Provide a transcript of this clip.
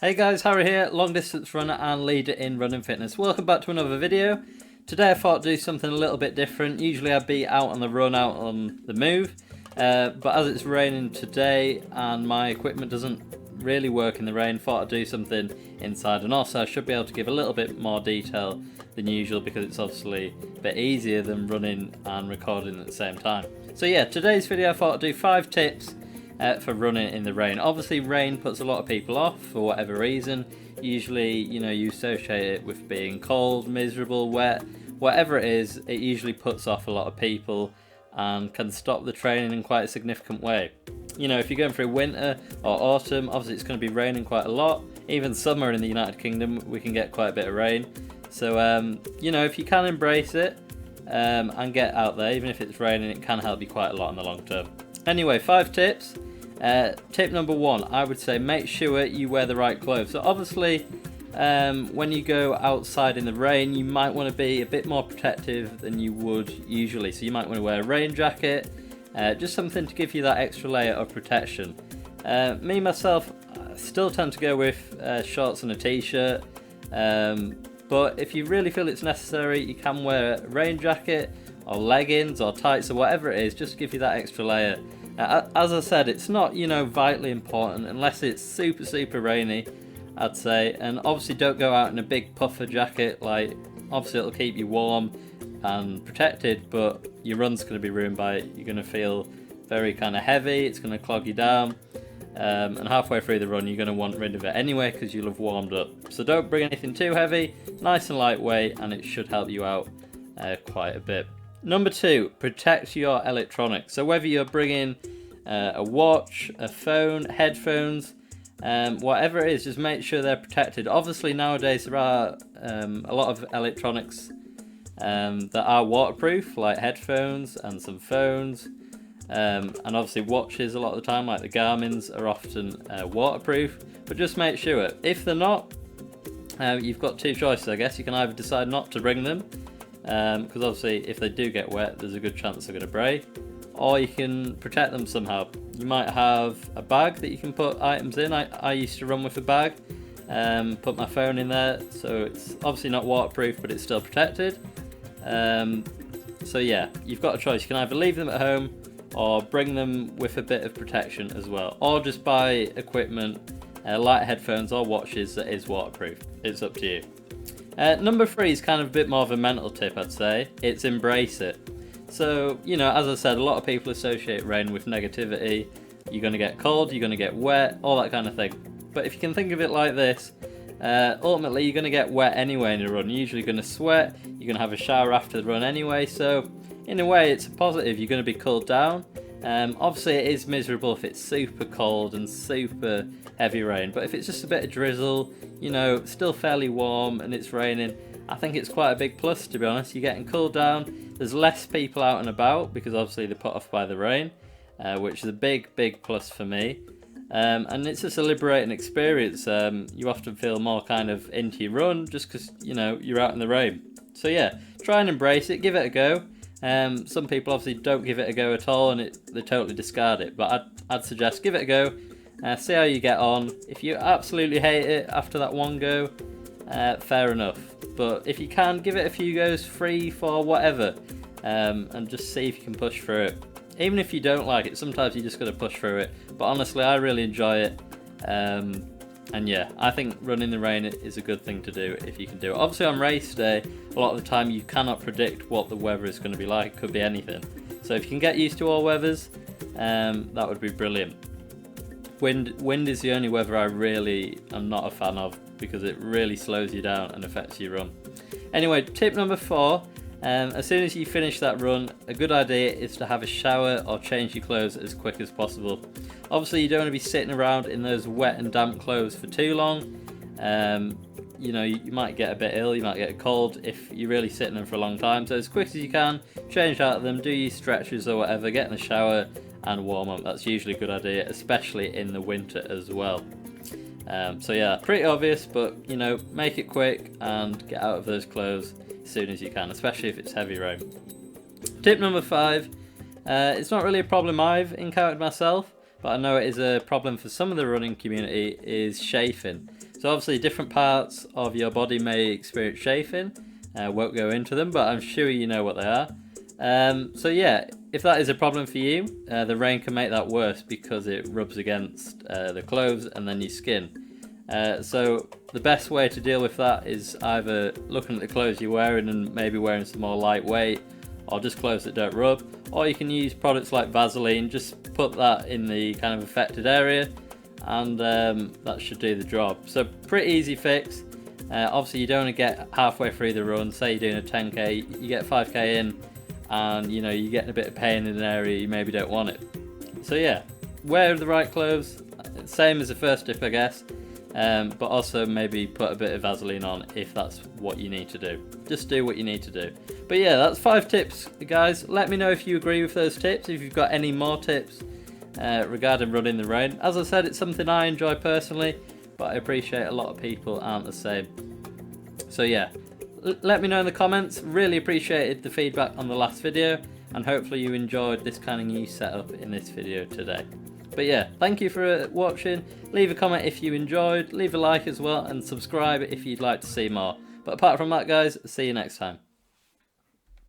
Hey guys, Harry here, long distance runner and leader in running fitness. Welcome back to another video. Today I thought I'd do something a little bit different. Usually I'd be out on the run, out on the move, but as it's raining today and my equipment doesn't really work in the rain, thought I'd do something inside, and also I should be able to give a little bit more detail than usual because it's obviously a bit easier than running and recording at the same time. So yeah, today's video I thought I'd do 5 tips for running in the rain. Obviously rain puts a lot of people off for whatever reason. Usually, you associate it with being cold, miserable, wet, whatever it is, it usually puts off a lot of people and can stop the training in quite a significant way. If you're going through winter or autumn, obviously it's going to be raining quite a lot. Even summer in the United Kingdom, we can get quite a bit of rain. So, if you can embrace it and get out there, even if it's raining, it can help you quite a lot in the long term. Anyway, 5 tips. Tip number 1, I would say make sure you wear the right clothes. So obviously, when you go outside in the rain, you might want to be a bit more protective than you would usually. So you might want to wear a rain jacket, just something to give you that extra layer of protection. Me, myself, I still tend to go with shorts and a t-shirt. But if you really feel it's necessary, you can wear a rain jacket or leggings or tights or whatever it is, just to give you that extra layer. As I said, it's not, vitally important unless it's super rainy, I'd say. And obviously don't go out in a big puffer jacket. Like, obviously it'll keep you warm and protected, but your run's going to be ruined by it. You're going to feel very kind of heavy, it's going to clog you down. And halfway through the run you're going to want rid of it anyway because you'll have warmed up. So don't bring anything too heavy, nice and lightweight, and it should help you out quite a bit. Number 2, protect your electronics. So whether you're bringing a watch, a phone, headphones, whatever it is, just make sure they're protected. Obviously nowadays there are a lot of electronics that are waterproof, like headphones and some phones, and obviously watches a lot of the time, like the Garmin's, are often waterproof. But just make sure. If they're not, you've got 2 choices, I guess. You can either decide not to bring them, because obviously if they do get wet there's a good chance they're going to break, or you can protect them somehow. You might have a bag that you can put items in. I used to run with a bag, put my phone in there, so it's obviously not waterproof but it's still protected. So yeah, you've got a choice. You can either leave them at home or bring them with a bit of protection as well, or just buy equipment like headphones or watches that is waterproof. It's up to you. Number 3 is kind of a bit more of a mental tip, I'd say. It's embrace it. So, as I said, a lot of people associate rain with negativity. You're going to get cold, you're going to get wet, all that kind of thing. But if you can think of it like this, ultimately you're going to get wet anyway in a run. You're usually going to sweat, you're going to have a shower after the run anyway, so in a way it's a positive. You're going to be cooled down. Obviously it is miserable if it's super cold and super heavy rain, but if it's just a bit of drizzle, still fairly warm and it's raining, I think it's quite a big plus, to be honest. You're getting cooled down, there's less people out and about because obviously they're put off by the rain, which is a big plus for me. And it's just a liberating experience. You often feel more kind of into your run just because you're out in the rain. So yeah, try and embrace it, give it a go. Some people obviously don't give it a go at all and they totally discard it, but I'd suggest give it a go, see how you get on. If you absolutely hate it after that one go, fair enough, but if you can, give it a few goes, 3, 4, whatever, and just see if you can push through it. Even if you don't like it, sometimes you just got to push through it, but honestly I really enjoy it. And yeah, I think running in the rain is a good thing to do if you can do it. Obviously on race day, a lot of the time you cannot predict what the weather is going to be like. It could be anything. So if you can get used to all weathers, that would be brilliant. Wind is the only weather I really am not a fan of because it really slows you down and affects your run. Anyway, tip number 4, as soon as you finish that run, a good idea is to have a shower or change your clothes as quick as possible. Obviously you don't want to be sitting around in those wet and damp clothes for too long. You might get a bit ill, you might get a cold if you're really sitting in them for a long time. So as quick as you can, change out of them, do your stretches or whatever, get in the shower and warm up. That's usually a good idea, especially in the winter as well. So yeah, pretty obvious, but make it quick and get out of those clothes as soon as you can, especially if it's heavy rain. Tip number 5, it's not really a problem I've encountered myself, but I know it is a problem for some of the running community, is chafing. So obviously different parts of your body may experience chafing. Won't go into them, but I'm sure you know what they are. So yeah, if that is a problem for you, the rain can make that worse because it rubs against the clothes and then your skin. So the best way to deal with that is either looking at the clothes you're wearing and maybe wearing some more lightweight, or just clothes that don't rub, or you can use products like Vaseline. Just put that in the kind of affected area, and that should do the job. So pretty easy fix. Obviously you don't want to get halfway through the run, say you're doing a 10k, you get 5k in, and you know you're getting a bit of pain in an area you maybe don't want it. So yeah, wear the right clothes, same as the first tip I guess, but also maybe put a bit of Vaseline on if that's what you need to do. Just do what you need to do. But yeah, that's 5 tips guys. Let me know if you agree with those tips, if you've got any more tips regarding running the rain. As I said, it's something I enjoy personally, but I appreciate a lot of people aren't the same. So yeah, let me know in the comments. Really appreciated the feedback on the last video, and hopefully you enjoyed this kind of new setup in this video today. But yeah, thank you for watching. Leave a comment if you enjoyed, leave a like as well, and subscribe if you'd like to see more. But apart from that guys, see you next time.